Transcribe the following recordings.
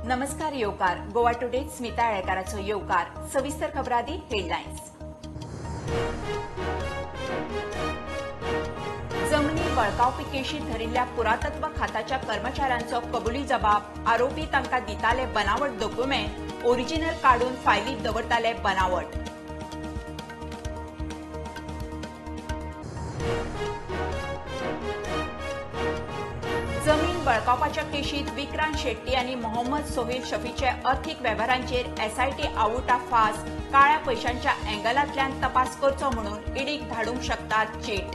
नमस्कार येवकार गोवा टुडे स्मिता येळकाराचो येवकार सविस्तर खबरादी हेडलायन्स। जमनी बळकावपी केशीत धरिल्ल्या पुरातत्व खात्याच्या कर्मचाऱ्यांचो कबुली जबाब। आरोपी तांकां दिताले बनावट डॉक्युमेंट ओरिजिनल काढून फायलीत दवरताले बनावट। जमीन बळकावपाच्या केशीत विक्रांत शेट्टी आणि मोहम्मद सोहेल शफीचे अर्थीक वेव्हारांचेर एसआयटी आउटा फास काळ्या पैशांच्या अँगलांतल्यान तपास करचो म्हणून ईडीक धाडूंक शकतात चीट।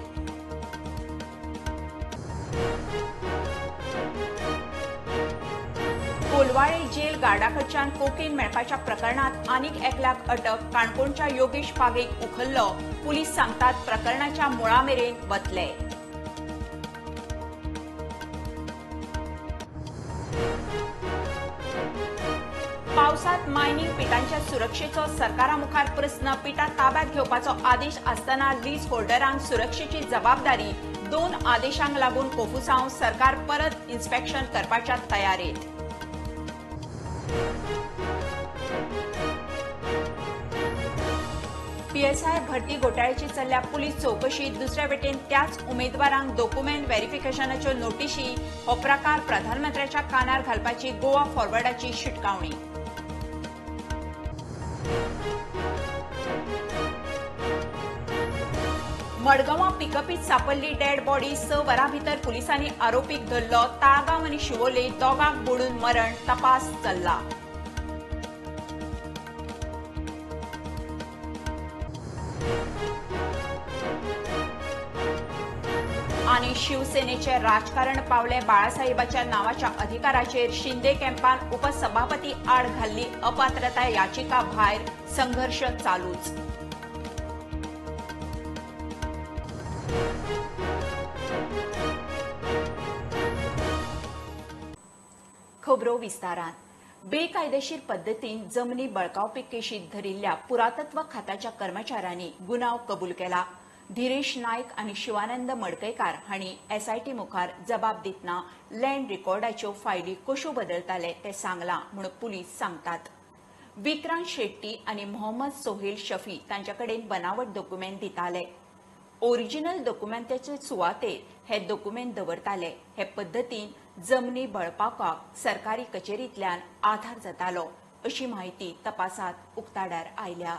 कोलवाळे जेल गार्डाकडच्यान कोकेन मेळपाच्या प्रकरणात आनीक एकल्याक अटक। काणकोणच्या योगेश पागेक उखल्लो। पुलीस सांगतात प्रकरणाच्या मुळामेरेन वतले। पावसात मायनिंग पिटांच्या सुरक्षेचो सरकारामुखार प्रस्न। पिटां ताब्यात घेवपाचो आदेश आसतना लीज होल्डरांक सुरक्षेची जबाबदारी। 2 आदेशांक लागून कोफुसांव सरकार परत इन्स्पेक्शन करपाच्या तयारेत। पीएसआय भरती घोटाळ्याची चल्ल्या पुलीस चौकशीत। दुसरे वटेन त्याच उमेदवारांक डॉक्युमेंट व्हेरिफिकेशनाच्यो नोटीशी। हो प्रकार प्रधानमंत्र्याच्या कानार घालपाची गोवा फॉरवर्डाची शिटकावणी। मडगांवां पिकअपीत सापडली डेड बॉडी। 6 वरां भितर पुलिसांनी आरोपीक धरलो। ताळगांव आनी शिवोले दोगांक बुडून मरण। तपास चल्ला। आणि शिवसेनेचे राजकारण पावले। बाळासाहेबाच्या नावाच्या अधिकाराचेर शिंदे कॅम्पान उपसभापती आड घाल्ली अपात्रता याचिका भायर। संघर्ष चालूच। खबरो विस्तारान। बेकायदेशीर पद्धतीन जमनी बळकावपी केशीत धरिल्ल्या पुरातत्व खात्याच्या कर्मचाऱ्यांनी गुन्हाव कबूल केला। धीरेश नायक आणि शिवानंद मडकयकार हांणी एसआयटी मुखार जबाब दितना लँड रिकॉर्डाच्यो फायली कश्यो बदलताले ते सांगलां म्हूण पुलीस सांगतात। विक्रांत शेट्टी आणि मोहम्मद सोहेल शफी तांच्याकडेन बनावट डॉक्युमेंट दिताले। ओरिजिनल डॉक्युमेंटाचे सुवातेर हे डॉक्युमेंट दवरताले। हे पद्धतीन जमनी बळकावपाक सरकारी कचेरींतल्यान आधार जातालो अशी माहिती तपासात उक्ताडार आयल्या।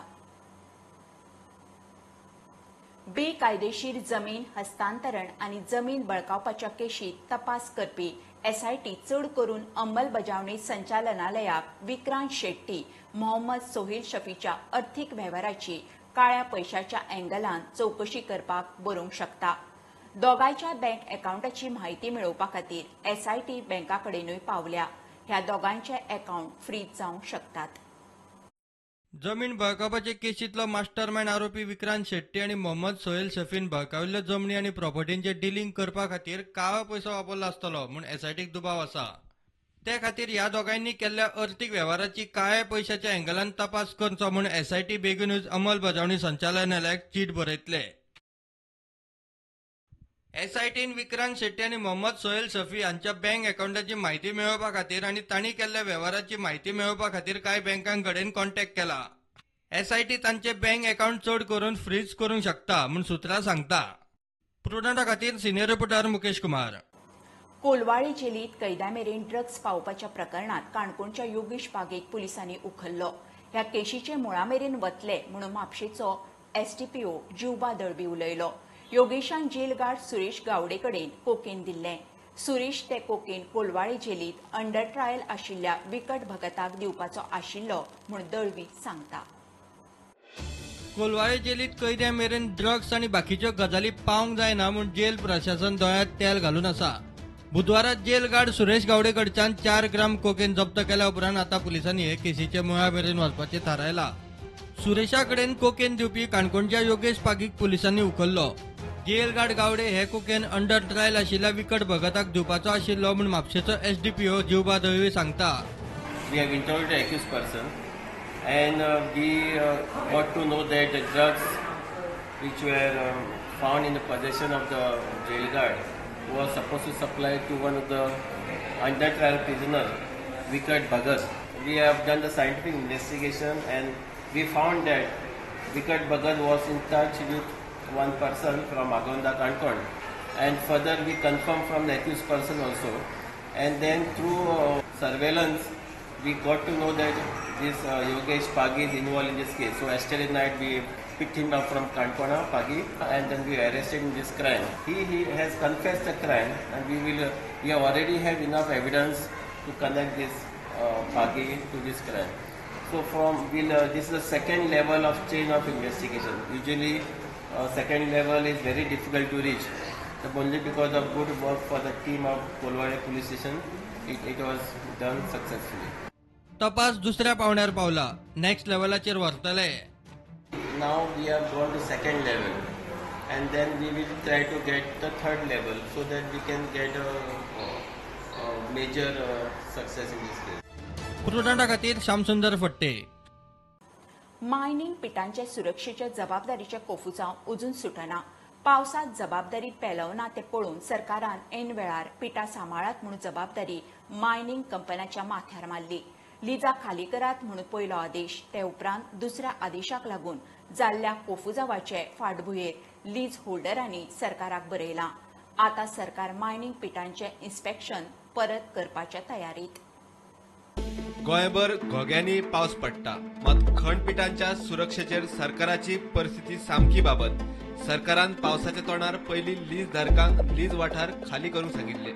बेकायदेशीर जमीन हस्तांतरण आणि जमीन बळकावपाच्या केशीत तपास करपी एसआयटी चड करून अंमलबजावणी संचालनालयाक विक्रांत शेट्टी मोहम्मद सोहेल शफीच्या अर्थीक वेव्हाराची काळ्या पैशाच्या अँगलान चौकशी करपाक बरोवंक शकता। दोगांयच्या बँक अकाउंटाची माहिती मेळोवपा खातीर एसआयटी बँकाकडेनूय पावल्या। ह्या दोगांचे अकाउंट फ्रीज जावंक शकतात। जमीन बळकावपाचे केशींतलो मास्टरमाइंड आरोपी विक्रांत शेट्टी आणि मोहम्मद सोहेल शफीन बळकाविल्ल्यो जमनी आणि प्रॉपर्टींचे डिलिंग करपा खातीर काळो पैसो वापरलो आसतलो म्हूण एसआयटीक दुबाव आसा। ते खातीर ह्या दोगांनी केल्ल्या अर्थीक वेव्हाराची काळ्या पैशाच्या अँगलान तपास करचो म्हूण एसआयटी बेगीनूच अंमलबजावणी संचालनालयाक चीट बरयतले। एसआयटीन विक्रांत शेट्टी आणि मोहम्मद सोहेल शफी हांच्या बँक अकाउंटाची माहिती मेळोवपा खातीर आणि तांणी केल्ल्या वेव्हाराची माहिती मेळोवपा खातीर कांय बँकांकडेन कॉन्टॅक्ट केला। एसआयटी तांचे बँक अकाउंट चड करून फ्रीज करूंक शकता म्हूण सुत्रां सांगता। प्रुडंटा खातीर सिनियर रिपोर्टर मुकेश कुमार। कोलवाळे जेलीत कैद्यामेरेन ड्रग्स पावोवपाच्या प्रकरणात काणकोणच्या योगेश पागेक पुलिसांनी उखल्लो। ह्या केशीचे मुळामेरेन वतले म्हणून म्हापशेचो एसडीपीओ जिवबा दळवी उलयलो। योगेशान जेल गार्ड सुरेश गावडे कडेन कोकेन दिल्ले। सुरेश ते कोकेन कोलवाळे जेलीत अंडर ट्रायल आशिल्ल्या विकट भगताक दिवपाचो आशिल्लो म्हूण दळवी सांगता। कोलवाळे जेलीत कैद्यां मेरेन ड्रग्स आणि बाकीच्यो गजाली पावंक जायना म्हूण जेल प्रशासन दोळ्यांत तेल घालून आसा। बुधवारात जेल गार्ड सुरेश गावडे कडच्यान 4 ग्राम कोकेन जप्त केल्या उपरांत आता पुलिसांनी हे केसीचे मुळामेरेन वचपाचें थारायला। सुरेशा कडेन कोकेन दिवपी काणकोणच्या योगेश पागीक पुलिसांनी उखल्लो। जेल गार्ड गावडे हे कोकेन अंडर ट्रायल आशिल्ल्या विकट भगताक दिवपाचो आशिल्लो म्हूण म्हापशेचो एसडीपीओ जिवबा दळवी सांगता। We have interviewed the accused person and we got to know that the drugs which were found in the possession of the jail guard was supposed to supply to one of the under trial prisoners Vikat Bhagat. We have done the scientific investigation and we found that Vikat Bhagat was in touch with one person from Agonda Kankon, and further we confirmed from the accused person also, and then through surveillance we got to know that this Yogesh Pagi is involved in this case. So yesterday night we picked him up from Kankona, Pagi, and then we arrested him in this crime. He has confessed the crime, and we have already have enough evidence to connect this Pagi to this crime. So this is the second level of chain of investigation. Usually second level is very difficult to reach. So only because of good work for the team of Kolwade police station, it was done successfully. तपास दुसऱ्या पावण्यार पावला. Next लेवलाचेर व्हरतले. Now we have gone to second level, and then we will try to get the third level so that we can get a major success in this case. प्रुडंटा खातीर श्यामसुंदर फट्टे. Mining पिटांचे सुरक्षेच्या जबाबदारीचे कोफुजांव अजून सुटना. पावसात जबाबदारी पेलवना ते पळोवन सरकारान ऐन वेळार पिटां सांबाळात म्हणून जबाबदारी मायनिंग कंपन्यांच्या माथ्यार मारली. लिजा खाली करात म्हणून पयलो आदेश, ते उपरांत दुसऱ्या आदेशाक लागून जाल्ल्या कोफुजांवाचे फाटभुंयेर लीज होल्डरांनी सरकाराक बरयलां. आता सरकार मायनिंग पिटांचे इन्स्पेक्शन परत करपाच्या तयारीत. गोंयभर घोग्यांनी पावस पडटा, मात खंडपिटांच्या सुरक्षेचेर सरकाराची परिस्थिती सामकी बाबत सरकारान पावसाच्या तोंडार पयली लीज धारकांक लीज वाठार खाली करूंक सांगिल्ले.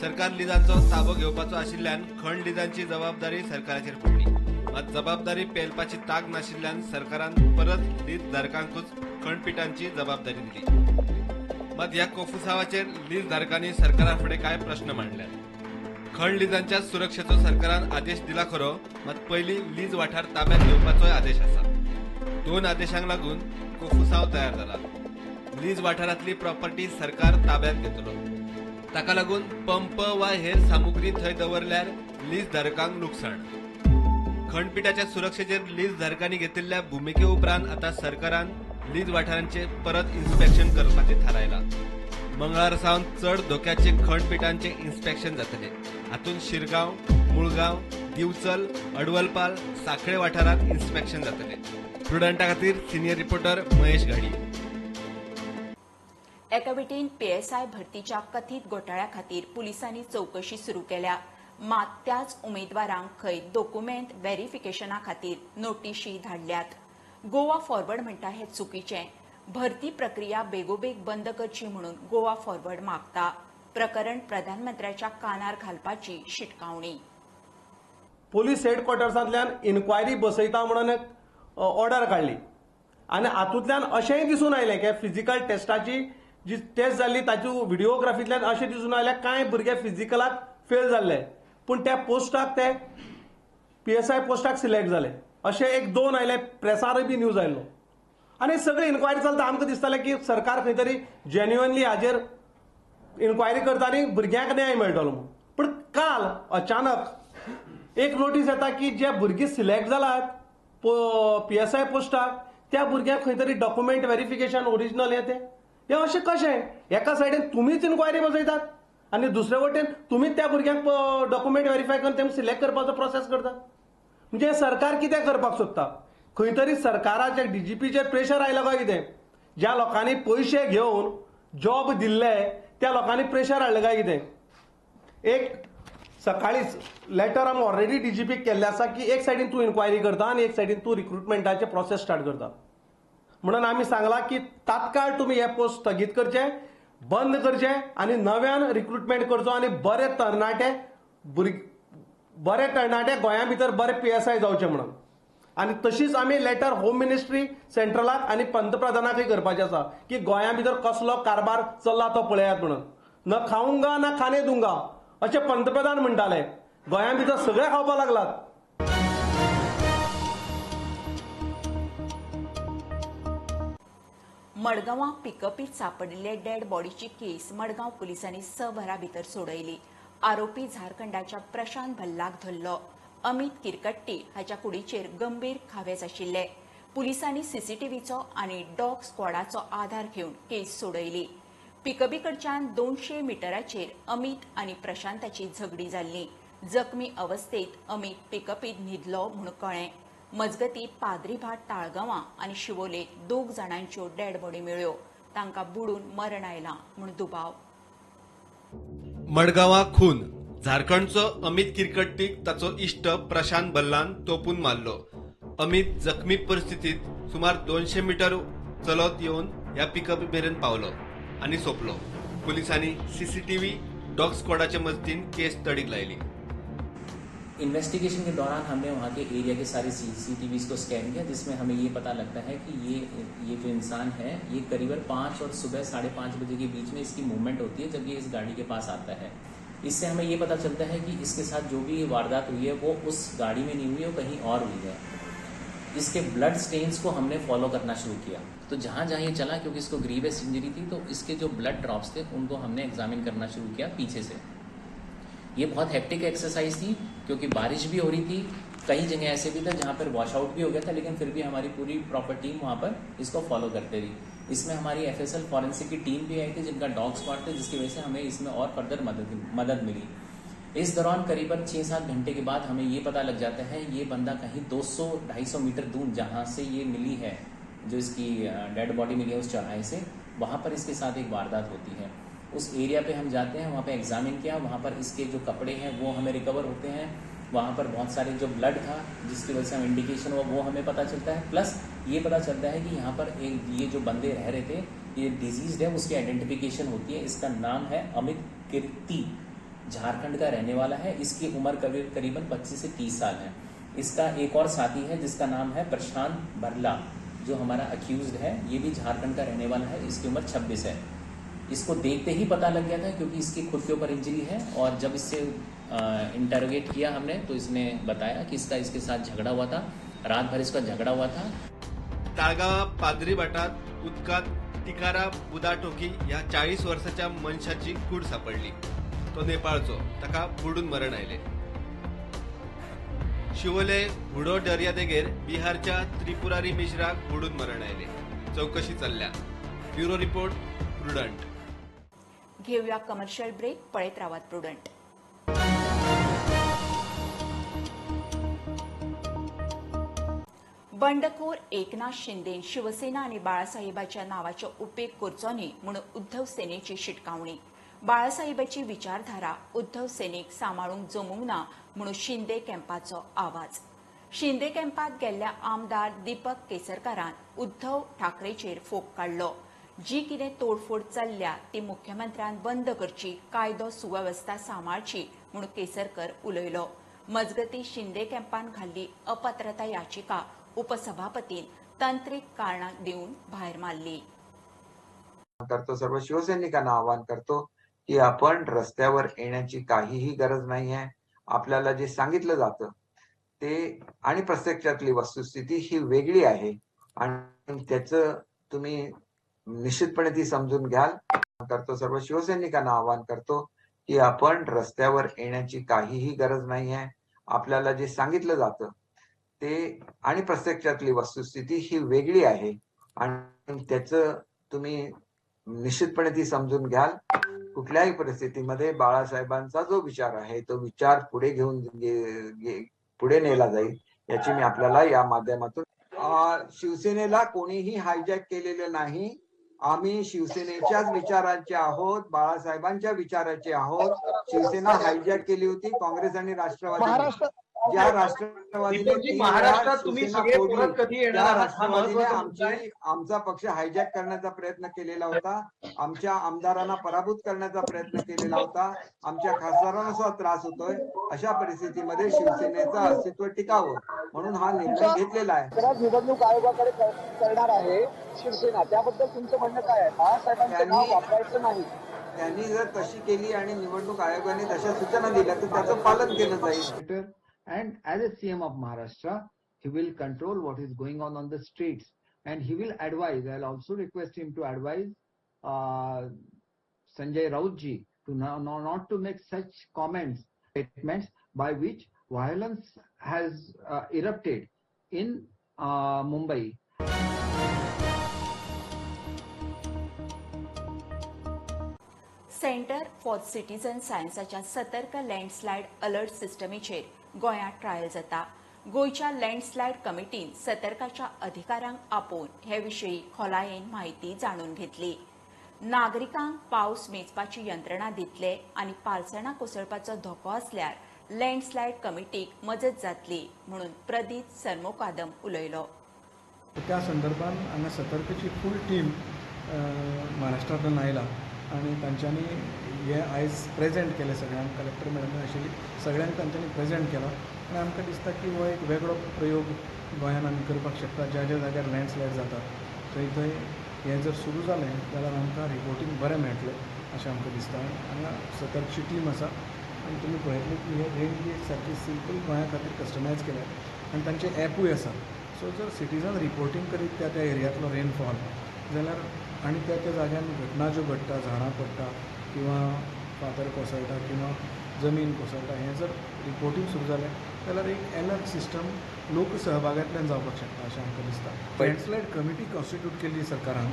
सरकार लिजांचो ताबो घेवपाचो आशिल्ल्यान खंड लिजांची जबाबदारी सरकाराचेर पडली, मात जबाबदारी पेलपाची तांक नाशिल्ल्यान सरकारान परत लीज धारकांकूच खंडपिटांची जबाबदारी दिली. मात ह्या कोफुसावाचेर लीज धारकांनी सरकारा फुडें कांय प्रश्न मांडल्यात. खंड लिजांच्या सुरक्षेचो सरकारान आदेश दिला खरो, मात पयली लीज वाठार ताब्यात घेवपाचोय आदेश आसा. दोन आदेशांक लागून कोफुसांव तयार जाला. लीज वाठारांतली प्रॉपर्टी सरकार ताब्यात घेतलो. ताका लागून पंप वा हेर सामुग्री थंय दवरल्यार लीज धारकांक लुकसाण. खंडपिटाच्या सुरक्षेचेर लीज धारकांनी घेतिल्ल्या भुमिके उपरांत आता सरकारान लीज वाठारांचे परत इन्स्पेक्शन करपाचे थारायला. मंगळार सावन चड धोक्याचे खंडपिटांचे इन्स्पेक्शन जातले. हातूंत शिरगांव, मुळगांव, दिवचल, अडवलपाल, साखळे वाठारांत इन्स्पेक्शन जातले. प्रुडंटा खातीर सिनियर रिपोर्टर महेश घाडी. एका वटेन PSI भरतीच्या कथीत घोटाळ्या खातीर पुलिसांनी चौकशी सुरू केल्या, मात त्याच उमेदवारांक खंय डॉक्युमेंट व्हेरिफिकेशना खातीर नोटीशी धाडल्यात. गोवा फॉरवर्ड म्हणटा हें चुकीचें. भरती प्रक्रिया बेगोबेग बंद करची म्हणून गोवा फॉरवर्ड मागता. प्रकरण प्रधानमंत्र्याच्या कानार घालपाची शिटकावणी. पोलीस हेडक्वॉर्टर्सांतल्यान इन्क्वायरी बसयता म्हणून एक ऑर्डर काडली, आनी हातूंतल्यान अशेंय दिसून आयलें की फिजिकल टेस्टाची जी टेस्ट जाल्ली ताची व्हिडिओग्राफींतल्यान अशें दिसून आयलें कांय भुरगे फिजिकलाक फेल जाल्ले, पूण त्या पोस्टाक ते PSI पोस्टाक सिलेक्ट जाले अशें एक दोन आयले. प्रेसारूय बी न्यूज आयलो. आनी सगळी इन्क्वायरी चलता. आमकां दिसतालें की सरकार खंय तरी जेन्युअनली हाजेर इन्क्वायरी करता आनी भुरग्यांक न्याय मेळटलो म्हणून. पूण काल अचानक एक नोटीस येता की जे भुरगीं सिलेक्ट जालात PSI पोस्टाक त्या भुरग्यांक खंय तरी डॉक्युमेंट व्हेरिफिकेशन ओरिजिनल हें अशें कशें? एका सायडीन तुमीच इन्क्वायरी बसयतात आनी दुसरे वटेन तुमीच त्या भुरग्यांक डॉक्युमेंट व्हेरीफाय करून तेम सिलेक्ट करपाचो प्रोसेस करतात. म्हणजे सरकार कितें करपाक सोदता? खंय तरी सरकाराच्या DGPचेर प्रेशर आयला काय कितें? ज्या लोकांनी पयशे घेवन जॉब दिल्ले त्या लोकांनी प्रेशर हाडले काय कितें? एक सकाळीच लेटर आमी ऑलरेडी DGPक केल्ले आसा की एक सायडीन तूं इन्क्वायरी करता आनी एक सायडीन तूं रिक्रुटमेंटाचे प्रोसेस स्टार्ट करता. म्हणून आमी सांगला की तात्काळ तुमी हे पोस्ट स्थगीत करचे, बंद करचे आनी नव्यान रिक्रुटमेंट करचो आनी बरे तरणाटे गोंया भितर बरे PSI जावचे म्हणून. आनी तशीच आमी लेटर होम मिनिस्ट्री सेंट्रलाक आनी पंतप्रधानाकय करपाचें आसा की गोंया भितर कसलो कारभार चल्ला तो पळयात म्हणून. न खाऊंगा ना खाणे दूंगा अशें पंतप्रधान म्हणटाले. गोंया भितर सगळे खावपाक लागलात. मडगांवां पिकअपीत सापडिल्ले डेड बॉडीची केस मडगांव पुलिसांनी 6 वरां भितर सोडयली. आरोपी झारखंडाच्या प्रशांत भल्लाक धरलो. अमित किरकट्टी हाच्या कुडीचेर गंभीर खावेज आशिल्ले. पुलिसांनी CCTVचो आनी डॉग स्क्वॉडाचो आधार घेवन केस सोडयली. पिकअपी कडच्यान 200 मिटराचेर अमित आनी प्रशांताची झगडी जाल्ली. जखमी अवस्थेत अमित पिकपीत न्हिदलो म्हूण कळ्ळें. मजगती पाद्रीभाट ताळगांवां आनी शिवोले 2 जाणांच्यो डेड बॉडी मेळ्ळ्यो. तांकां बुडून मरण आयलां म्हूण दुबाव. मडगांवां खून. झारखंडचो अमित किरकट्टीक ताचो इश्ट प्रशांत बल्लान तोपून मारलो. अमित जखमी परिस्थितीत सुमार 200 मीटर चलत येवन ह्या पिकअप मेरेन पावलो आनी सोंपलो. पुलिसांनी सीसीटीव्ही डॉग स्क्वॉडाच्या मदतीन केस तडीक लायली. इन्वेस्टिगेशन के दौरान हमने वहाँ के एरिया के सारे सीसीटीवीज को स्कैन किया, जिसमें हमें ये पता लगता है कि ये जो इंसान है ये करीबन 5 और सुबह 5:30 बजे के बीच में इसकी मूवमेंट होती है जब ये इस गाड़ी के पास आता है. इससे हमें ये पता चलता है कि इसके साथ जो भी वारदात हुई है वो उस गाड़ी में नहीं हुई है, कहीं और हुई है. इसके ब्लड स्टेन्स को हमने फॉलो करना शुरू किया. तो जहाँ जहाँ ये चला, क्योंकि इसको ग्रीवियस इंजरी थी, तो इसके जो ब्लड ड्रॉप्स थे उनको हमने एग्जामिन करना शुरू किया पीछे से. ये बहुत हेक्टिक एक्सरसाइज थी क्योंकि बारिश भी हो रही थी. कई जगह ऐसे भी था जहाँ पर वॉश आउट भी हो गया था, लेकिन फिर भी हमारी पूरी प्रॉपर टीम वहाँ पर इसको फॉलो करते रही. इसमें हमारी FSL फॉरेंसिक की टीम भी आई थी, जिनका डॉग स्क्वाड थे, जिसकी वजह से हमें इसमें और फर्दर मदद मिली. इस दौरान करीबन 6-7 घंटे के बाद हमें ये पता लग जाता है ये बंदा कहीं 200-250 मीटर दूर जहाँ से ये मिली है, जो इसकी डेड बॉडी मिली है उस चौराहे से, वहाँ पर इसके साथ एक वारदात होती है. उस एरिया पे हम जाते हैं, वहाँ पे एग्जामिन किया. वहाँ पर इसके जो कपड़े हैं वो हमें रिकवर होते हैं. वहाँ पर बहुत सारे जो ब्लड था जिसकी वजह से हम इंडिकेशन हुआ वो हमें पता चलता है. प्लस ये पता चलता है कि यहाँ पर ये जो बंदे रह रहे थे, ये डिजीज है, उसकी आइडेंटिफिकेशन होती है. इसका नाम है अमित कीर्ति, झारखंड का रहने वाला है. इसकी उम्र करीबन 25 से 30 साल है. इसका एक और साथी है जिसका नाम है प्रशांत बरला, जो हमारा अक्यूज्ड है. ये भी झारखंड का रहने वाला है. इसकी उम्र 26 है. इसको देखते ही पता लग गया था क्योंकि इसकी खुद के ऊपर इंजरी है. और जब इससे इंटरोगेट किया हमने तो इसने बताया कि इसके साथ झगड़ा हुआ था, रात भर इसका झगड़ा हुआ था. ताळगांवां पाद्री भाटात उदकात तिकारा बुदाटोकी ह्या 40 वर्षाच्या मनशाची कूड सापडली. तो नेपाळचो, ताका बुडून मरण आयले. शिवोले हुडो दर्यादेगेर बिहारच्या त्रिपुरारी मिश्राक बुडून मरण आयले. चौकशी चल्ल्या. Bureau report, prudent. घेऊया कमर्शियल ब्रेक. पळयत रावात प्रुडंट. बंडखोर एकनाथ शिंदे शिवसेना आणि बाळासाहेबाच्या नावाचो उपेग करचो न्ही म्हणून उद्धव सेनेची शिटकावणी. बाळासाहेबाची विचारधारा उद्धव सेनेक सांबाळूंक जमूंक ना म्हणून शिंदे कॅम्पाचो आवाज. शिंदे कॅम्पात गेल्ल्या आमदार दीपक केसरकारान उद्धव ठाकरेचेर फोग काडलो. जी कितें तोडफोड चल्ल्या ती मुख्यमंत्र्यान बंद करची, कायदो सुवेवस्था सांबाळची म्हणून केसरकर उलयलो. मजगती शिंदे कॅम्पान घाल्ली अपात्रता याचिका उपसभापतीन तांत्रिक कारणां दिवन भायर मारली. करतो सर्व शिवसैनिकांना आवाहन करतो की आपण रस्त्यावर येण्याची काहीही गरज नाही आहे. आपल्याला जे सांगितलं जातं ते आणि प्रत्यक्षातली वस्तुस्थिती ही वेगळी आहे आणि त्याचं तुम्ही निश्चितपणे ती समजून घ्याल. करतो सर्व शिवसैनिकांना आवाहन करतो की आपण रस्त्यावर येण्याची काहीही गरज नाही आहे. आपल्याला जे सांगितलं जातं ते आणि प्रत्यक्षातली वस्तुस्थिती ही वेगळी आहे आणि त्याचं तुम्ही निश्चितपणे ती समजून घ्याल. कुठल्याही परिस्थितीमध्ये बाळासाहेबांचा जो विचार आहे तो विचार पुढे घेऊन पुढे नेला जाईल याची मी आपल्याला या माध्यमातून. शिवसेनेला कोणीही हायजॅक केलेलं नाही. आम्ही शिवसेनेच्याच विचाराचे आहोत, बाळासाहेबांच्या विचाराचे आहोत. शिवसेना हायजॅक केली होती काँग्रेस आणि राष्ट्रवादी. ज्या राष्ट्रवादीने महाराष्ट्रात तुम्ही सगळे परत कधी येणार त्या आहात हा महत्त्वाचा मुद्दा आहे. आमचा पक्ष हायजॅक करण्याचा प्रयत्न केलेला होता. आमच्या आमदारांना पराभूत करण्याचा प्रयत्न केलेला होता. आमच्या खासदारांना सुद्धा त्रास होतोय. अशा परिस्थितीमध्ये शिवसेनेचं अस्तित्व टिकावं म्हणून हा निर्णय घेतलेला आहे. निवडणूक आयोगाकडे करणार आहे शिवसेना, त्याबद्दल तुमचं म्हणणं काय आहे? बाळासाहेबांचं नाव वापरायचं नाही. त्यांनी जर तशी केली आणि निवडणूक आयोगाने तशा सूचना दिल्या तर त्याचं पालन केलं जाईल. And as a CM of Maharashtra, he will control what is going on the streets, and he will advise. I'll also request him to advise Sanjay Raut ji to not to make such statements by which violence has erupted in Mumbai. Centre for citizen सायन्साच्या सतर्क landslide alert सिस्टमीचेर गोंयांत trial जाता. गोंयच्या landslide कमिटीन सतर्काच्या अधिकाऱ्यांक आपोवन हे विशीं खोलायेन म्हायती जाणून घेतली. नागरिकांक पावस मेजपाची यंत्रणा दितले आनी पालसणां कोसळपाचो धोको आसल्यार लँडस्लायड कमिटीक मजत जातली म्हणून प्रदीप सरमोकादम उलयलो. त्या संदर्भात हांगा सतर्कची फूल टीम महाराष्ट्रांतल्यान आयला आनी तांच्यांनी हे आयज प्रेजेंट केले सगळ्यांक. कलेक्टर मॅडम आशिल्ली सगळ्यांक तांच्यांनी प्रेजेंट केला आनी आमकां दिसता की हो एक वेगळो प्रयोग गोंयांत आमी करपाक शकता. ज्या ज्या जाग्यार लँडस्लायड जाता थंय थंय हें जर सुरू जालें जाल्यार आमकां रिपोर्टींग बरें मेळटलें अशें आमकां दिसता. हांगा सतर्कची टीम आसा आनी तुमी पळयतले की हे रेन गेट सारकी सिंपल गोंया खातीर कस्टमायज केल्या आनी तांचें ॲपूय आसा. सो जर सिटीजन रिपोर्टींग करीत त्या एरियांतलो रेनफॉल जाल्यार आनी त्या जाग्यार घटना ज्यो घडटा, झाडां पडटा किंवा फातर कोसळटा किंवा जमीन कोसळटा हें जर रिपोर्टींग सुरू जालें जाल्यार एक अलर्ट सिस्टम लोक सहभागांतल्यान जावपाक शकता अशें आमकां दिसता. लँडस्लायड कमिटी कॉन्स्टिट्यूट केल्ली सरकारान.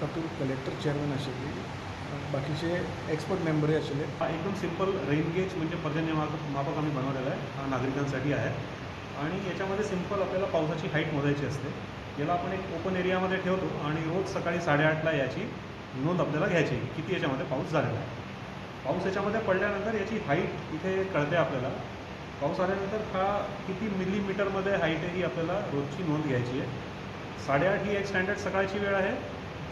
तातूंत कलेक्टर चेअरमॅन आशिल्ली, बाकीचे एक्सपर्ट मेंबरय आशिल्ले. एकदम सिंपल रेन गेज म्हणजे पर्जन्यमापक आम्ही बनवलेला आहे. हा नागरिकांसाठी आहे आणि याच्यामध्ये सिंपल आपल्याला पावसाची हाईट मोजायची असते. याला आपण एक ओपन एरियामध्ये ठेवतो आणि रोज सकाळी 8:30ला याची नोंद आपल्याला घ्यायची किती याच्यामध्ये पाऊस झालेला आहे. पाऊस याच्यामध्ये पडल्यानंतर याची हाईट इथे कळते आपल्याला. पाऊस आल्यानंतर हा किती मिलीमीटरमध्ये हाईट आहे ही आपल्याला रोजची नोंद घ्यायची आहे. 8:30 ही एक स्टँडर्ड सकाळची वेळ आहे.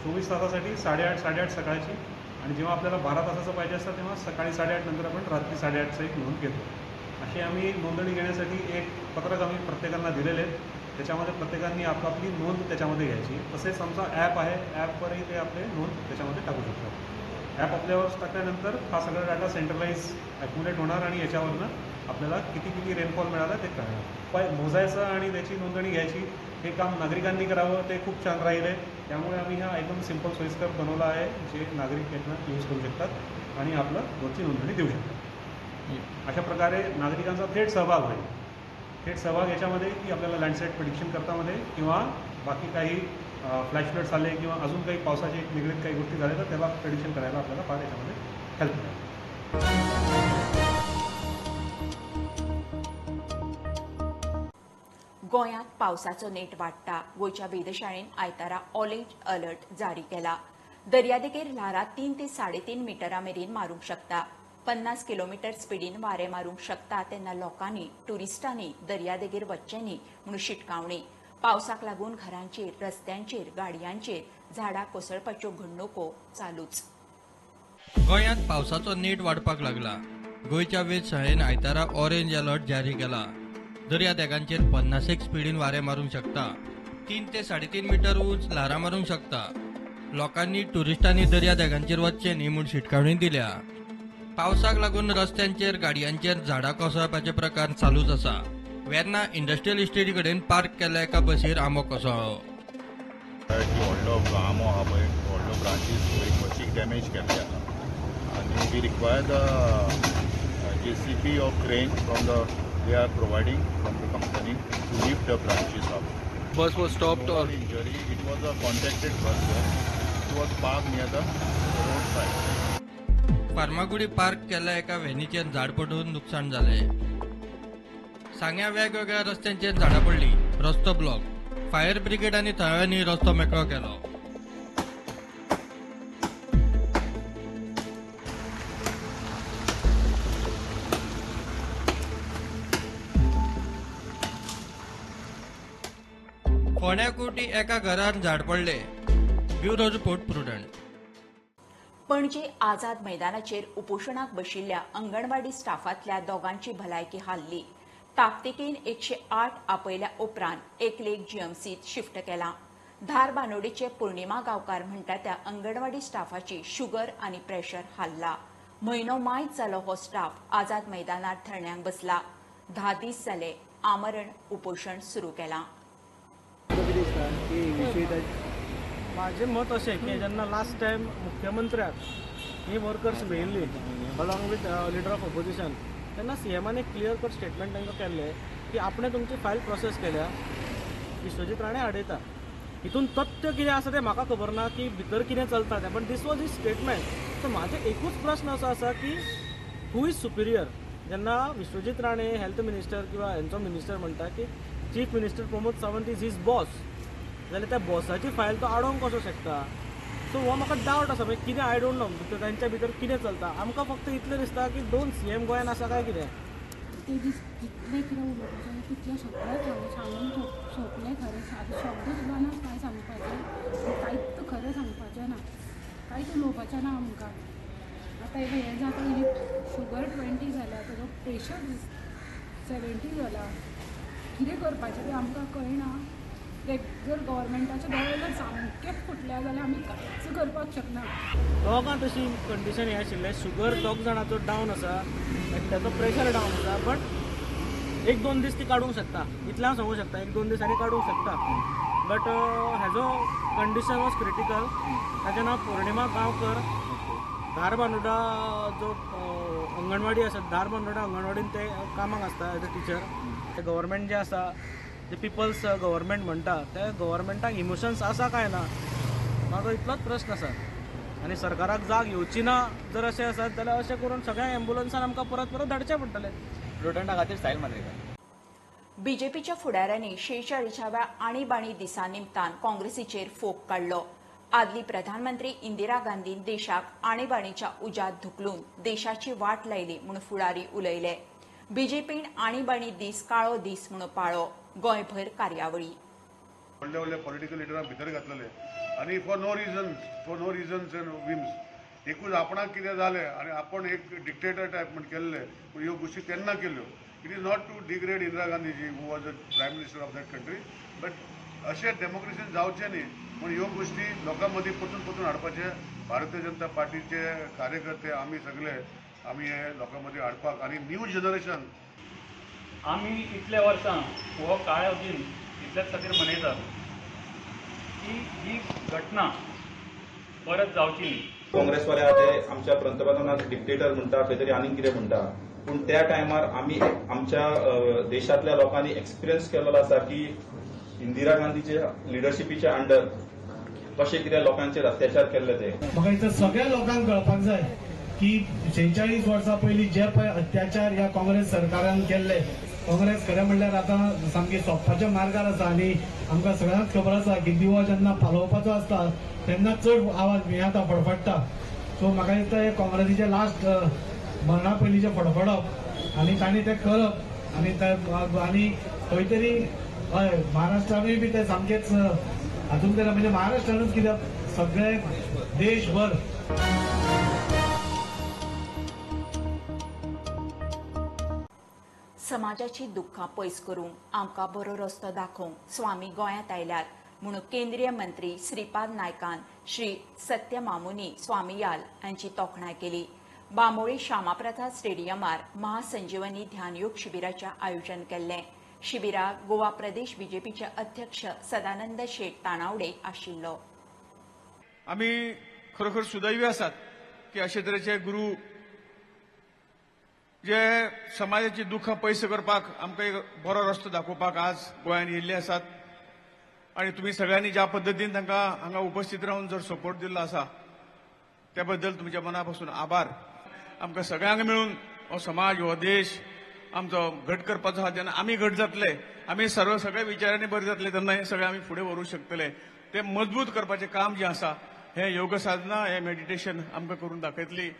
24 तासासाठी 8:30 सकाळची आणि जेव्हा आपल्याला 12 तासाचं पाहिजे असतं तेव्हा सकाळी 8:30 नंतर आपण रात्री 8:30चं एक नोंद घेतो. अशी आम्ही नोंदणी घेण्यासाठी एक पत्रक आम्ही प्रत्येकांना दिलेले आहेत. त्याच्यामध्ये प्रत्येकांनी आपापली नोंद त्याच्यामध्ये घ्यायची. तसेच आमचा ॲप आहे, ॲपवरही ते आपले नोंद त्याच्यामध्ये टाकू शकतात. ॲप आपल्यावर टाकल्यानंतर हा सगळा डाटा सेंट्रलाइज ॲक्युमुलेट होणार आणि याच्यावरनं आपल्याला किती रेनफॉल मिळाला ते कळणार. मोजायचं आणि त्याची नोंदणी घ्यायची हे काम नागरिकांनी करावं ते खूप छान राहील आहे. त्यामुळे आम्ही हा एकदम सिंपल सोयीस्कर बनवला आहे जे नागरिक यातनं यूज करू शकतात आणि आपलं रोजची नोंदणी देऊ शकतात. अशा प्रकारे नागरिकांचा थेट सहभाग होईल. थेट सहभाग याच्यामध्ये की आपल्याला लँडस्लाईड प्रिडिक्शन करतामध्ये किंवा बाकी काही फ्लॅश फ्लड्स आले किंवा अजून काही पावसाचे निगडीत काही गोष्टी झाल्या तर त्याला प्रिडिक्शन करायला आपल्याला फार याच्यामध्ये हेल्प मिळेल. गोंयांत पावसाचो नेट वाडटा. गोंयच्या वेधशाळेन आयतारा ऑरेंज अलर्ट जारी केला. दर्यादेगेर ल्हारां 3 ते 3.5 मिटरां मेरेन मारूंक शकता. 50 किलोमीटर स्पीडीन वारे मारूंक शकता तेन्ना लोकांनी टुरिस्टांनी दर्यादेगेर वचचें न्ही म्हणून शिटकावणी. पावसाक लागून घरांचेर, रस्त्यांचेर, गाडयांचेर झाडां कोसळपाच्यो घडणुको चालूच. गोंयांत पावसाचो नेट वाडपाक लागला. गोंयच्या वेधशाळेन आयतारा ऑरेंज अलर्ट जारी केला. दर्यादेगांचेर 50 स्पीडीन वारे मारूंक शकता. 3 ते 3.5 मीटर उंच ल्हारां मारूंक शकता. लोकांनी टुरिस्टांनी दर्यादेगांचेर वचचें न्ही म्हूण शिटकावणी दिल्या. पावसाक लागून रस्त्यांचेर, गाडयांचेर झाडां कोसळपाचे प्रकार चालूच आसा. वेर्ना इंडस्ट्रियल इस्टेटी कडेन पार्क केल्ल्या एका बसीर आंबो कोसळ्ळो. व्हडलो आंबो आहा पळय, व्हडलो ब्रांचीस बसीक डॅमेज केल्ले आहा आनी we require the JCB of crane from the they are providing from the company to lift the branches up. Bus was stopped or injury? It was a contacted bus. It was parked near the roadside. Farmagudi park केल्ल्या एका व्हॅनीचेर झाड पडून नुकसाण जाले. सांग्या वेगवेगळ्या रस्त्यांचेर झाडां पडली. रस्तो ब्लॉक. फायर ब्रिगेड आनी थळाव्यांनी रस्तो मेकळो केलो. फोंड्याकुटी एका घरांत झाड पडले. Bureau report prudent. पणजे आझाद मैदानाचेर उपोशणाक बशिल्ल्या अंगणवाडी स्टाफांतल्या दोगांची भलायकी हाल्ली. ताकतिकेन 108 आपयल्या उपरांत एकलेक GMCत शिफ्ट केला. धार बानोडेचे पूर्णिमा गांवकार म्हणटा त्या अंगणवाडी स्टाफाची शुगर आनी प्रेशर हाल्ला. म्हयनो मायज जालो हो स्टाफ आझाद मैदानार धरण्याक बसला. 10 दीस जाले आमरण उपोशण सुरू केलां. माझे मत अशें की जेन्ना लास्ट टायम मुख्यमंत्र्याक ही वर्कर्स मेळिल्ली along with leader of opposition तेन्ना CMान एक क्लियर कट स्टेटमेंट तांकां केल्लें की आपणें तुमची फायल प्रोसेस केल्या, विश्वजीत राणे आडयता. हितून तथ्य कितें आसा तें म्हाका खबर ना की भितर कितें चलता तें, but this was his statement तर माझो एकूच प्रश्न असो आसा की हू इज सुपिरियर. जेन्ना विश्वजीत राणे हेल्थ मिनिस्टर किंवा हेंचो मिनिस्टर म्हणटा की chief minister Pramod Sawant is his boss, जाल्यार त्या बॉसाची फायल तो आडोवंक कसो शकता. सो हो म्हाका डावट आसा म्हणजे कितें आय डोंट नो भितर तांच्या भितर कितें चलता. आमकां फक्त इतलें दिसता की 2 CM गोंयान आसा काय कितें. ते दीस कितले कितें उलोवपाचें तितलें सगळें सांगून सोंपलें खरें. आतां शब्द सुद्दां ना काय सांगपाचें, कांयच खरें सांगपाचें ना, कांयच उलोवपाचें ना आमकां. आतां हें जाता शुगर 20 जाल्या, तेजो प्रेशर 70 जाला, कितें करपाचें तें आमकां कळना. ते जर गव्हर्मेंटाचे दोळे सामके फुटल्या जाल्यार आमी कांयच करपाक शकना. दोगां तशी कंडिशन हें आशिल्लें, शुगर 2 जाणांचो डावन आसा आनी ताचो प्रेशर डावन आसा. बट 1-2 दीस ती काडूंक शकता, इतलें हांव सांगूंक शकता, 1-2 दिसांनी काडूंक शकता. बट हेजो कंडिशन वॉज क्रिटिकल. ताचें नांव पूर्णिमा गांवकर. धारबांदोडा जो अंगणवाडी आसा, धारबांदोडा अंगणवाडीन ते कामाक आसता एज अ टिचर. ते गव्हर्मेंट जे आसा, जे पिपल्स गव्हर्मेंट म्हणटा, ते गव्हर्मेंटाक इमोशन्स आसा काय ना, म्हाका इतलोच प्रश्न आसा. आनी सरकाराक जाग येवची ना जर अशें आसत जाल्यार अशें करून सगळ्या एम्ब्युलन्सान आमकां परत परत धाडचें पडटलें. स्टुडंटा खातीर स्टायल मारयता. बीजेपीच्या फुडाऱ्यांनी 46व्या आणीबाणी दिसा निमतान काँग्रेसीचेर फोग काडलो. आदली प्रधानमंत्री इंदिरा गांधीन देशाक आणीबाणीच्या उज्यात धुकलून देशाची वाट लायली म्हूण फुडारी उलयले. बीजेपीन आणीबाणी दीस काळो दीस म्हणून पाळ्ळो. गोंयभर कार्यावळी. व्हडले व्हडले पॉलिटिकल लिडरांक भितर घातलेले आनी for no reasons and whims एकूच आपणाक कितें जालें आनी आपण एक डिक्टेटर टायप म्हण केल्ले. पूण ह्यो गोश्टी तेन्ना केल्यो. It is not to degrade Indira Gandhiji who was the prime minister of that country, but अशें डेमोक्रेसीन जावचें न्ही म्हूण ह्यो गोश्टी लोकां मदीं परतून हाडपाचे भारतीय जनता पार्टीचे कार्यकर्ते आमी सगळे आमी हे लोकां मदीं हाडपाक आनी न्यू जनरेशन. आमी इतल्या वर्सां हो काळ्या दिन इतल्याच खातीर मनयतात की ही घटना परत जावची न्ही. काँग्रेसवाले आतां आमच्या पंतप्रधानाक डिक्टेटर म्हणटा, खंय तरी आनीक कितें म्हणटा, पूण त्या टायमार आमी आमच्या देशांतल्या लोकांनी एक्सपिरियन्स केलेलो आसा की इंदिरा गांधीच्या लिडरशिपीच्या अंडर कशें कितें लोकांचेर अत्याचार केल्ले ते. म्हाका इतर सगळ्या लोकांक कळपाक जाय की 46 वर्सां पयलीं जे पळय अत्याचार ह्या काँग्रेस सरकारान केल्ले, काँग्रेस खरें म्हणल्यार आतां सामकी सोंपपाच्या मार्गार आसा. आनी आमकां सगळ्यांक खबर आसा की दिवो जेन्ना पालोवपाचो आसता तेन्ना चड आवाज हें आतां फडफडटा. सो म्हाका दिसता हे काँग्रेसीचे लास्ट मरणा पयलींचे फडफडप आनी तांणी तें करप आनी खंय तरी हय महाराष्ट्रानूय बी ते सामकेच हातूंत केला. म्हणजे महाराष्ट्रानूच कित्याक सगळे देशभर. समाजाची दुःखां पयस करूंक आमकां बरो रस्तो दाखोवंक स्वामी गोंयांत आयल्यात म्हणून केंद्रीय मंत्री श्रीपाद नायकान श्री सत्यमामुनी स्वामीयाल हांची तोखणाय केली. बांबोळी श्यामाप्रसाद स्टेडियमार महासंजीवनी ध्यानयोग शिबिराचें आयोजन केल्लें. शिबिराक गोवा प्रदेश बीजेपीचे अध्यक्ष सदानंद शेट तानावडे आशिल्लो. आमी खरोखर सुदैवी आसात की अशे तरेचे गुरू जे समाजाची दुःखां पयस करपाक आमकां एक बरो रस्तो दाखोवपाक आज गोंयांत येयल्ले आसात. आनी तुमी सगळ्यांनी ज्या पद्दतीन तांकां हांगा उपस्थित रावन जर सपोर्ट दिल्लो आसा त्या बद्दल तुमच्या मना पासून आभार. आमकां सगळ्यांक मेळून हो समाज हो देश आमचो घट करपाचो आहा. जेन्ना आमी घट जातले, आमी सगळ्या विचारांनी बरे जातले तेन्ना हे सगळे आमी फुडें व्हरूंक शकतले. ते मजबूत करपाचें काम जें आसा हे योग साधना हे मेडिटेशन आमकां करून दाखयतली.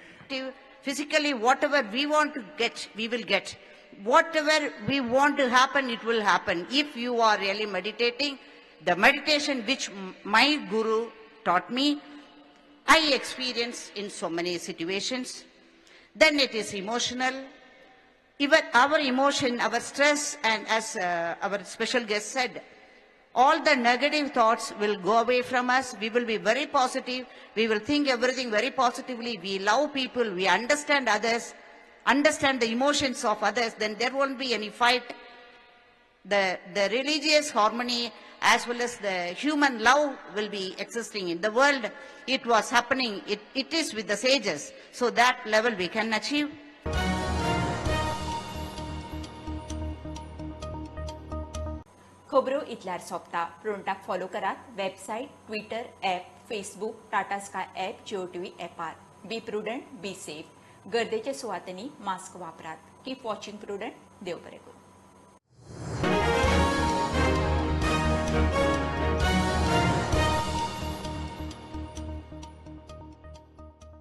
Physically, whatever we want to get, we will get. Whatever we want to happen, it will happen. If you are really meditating, the meditation which my guru taught me, I experienced in so many situations. Then it is emotional. Even our emotion, our stress, and as our special guest said, all the negative thoughts will go away from us. We will be very positive. We will think everything very positively. We love people. We understand others, understand the emotions of others. Then there won't be any fight. The religious harmony as well as the human love will be existing in the world. It was happening. It is with the sages. So that level we can achieve. खबरो इतल्यार सोंपता. प्रोंटाक follow करात. Website, Twitter, app, Facebook, Tata sky app, Jio TV ॲपार. Be prudent, be safe. गर्देचे सुवातांनी mask वापरात. Keep watching prudent. देव बरें करूं.